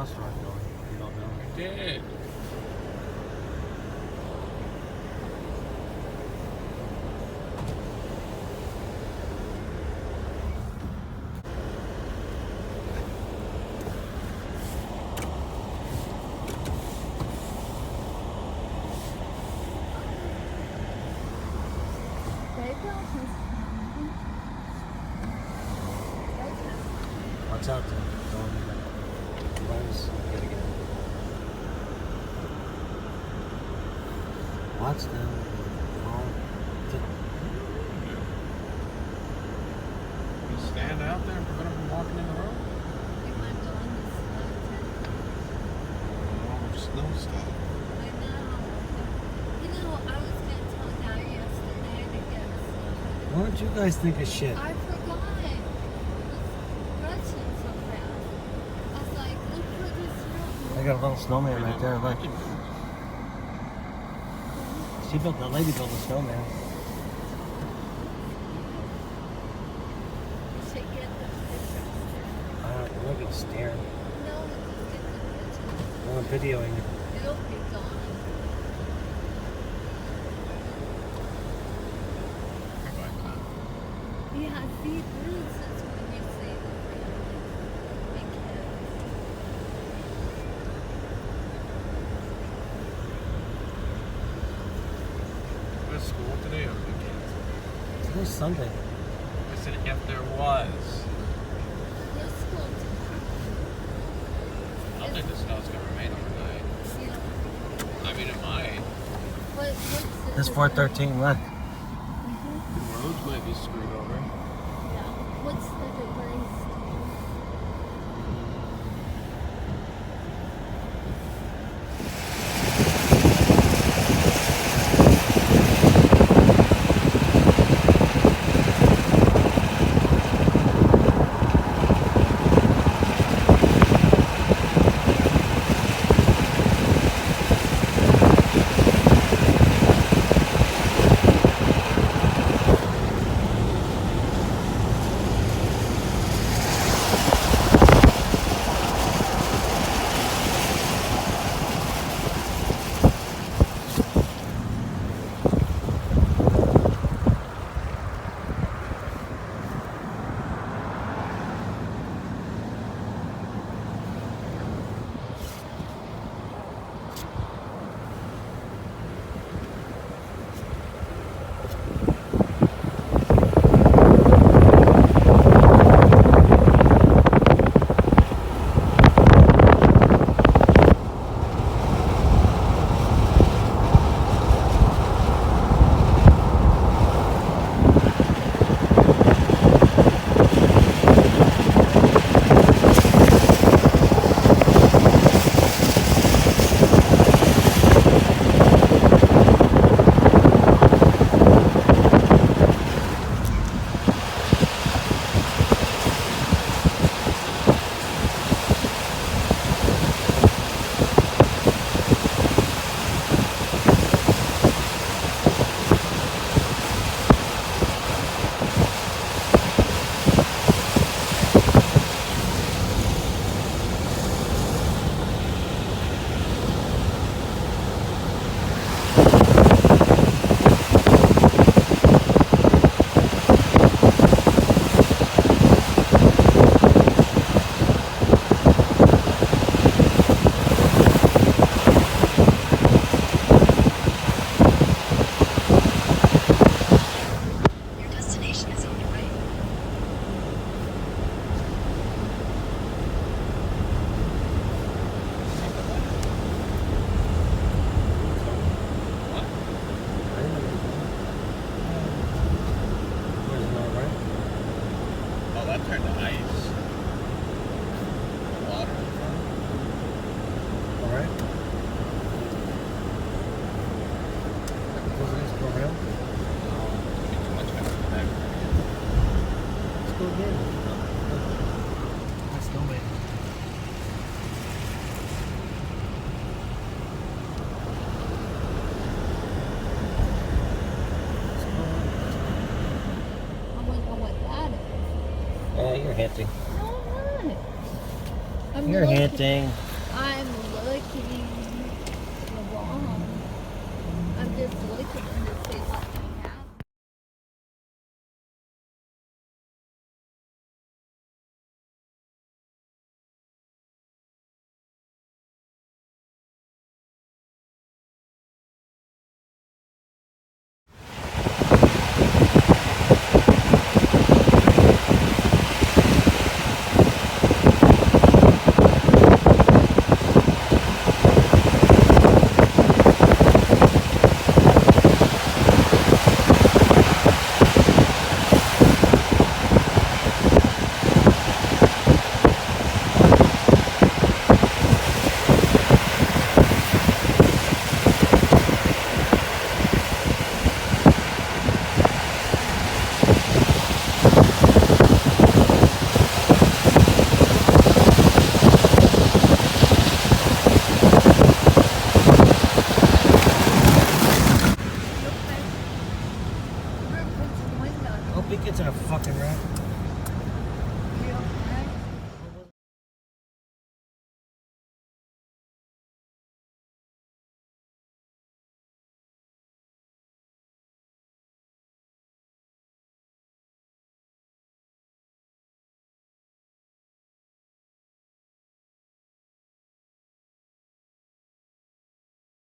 restaurant going. You don't know. I did. Watch out, Tim. Watch them. You stand out there and prevent them from walking in the road? They might go in the snow tent. Snow stuff. I know. You know, I was going to tell Dad yesterday to get a snow tent. Why don't you guys think of shit? I forgot. It was rushing so fast. I was like, look for the snow. I got a little snowman right there. Look. She built, the lady built a snowman. We should get the pictures. I'm not gonna stare. No, we just get the pictures. I'm videoing it. It'll be gone. Yeah, see, this is when you see the family and kids. Was school today or weekend? Today's Sunday. I said if there was. This school I don't think the snow's gonna remain overnight. yeah. I mean, it might. What's It's 4:13. Look. Mhm. The roads might be screwed over. Yeah. What's the degrees? Yeah, you're hinting. No, I'm not. I'm You're looking. hinting. fucking rat.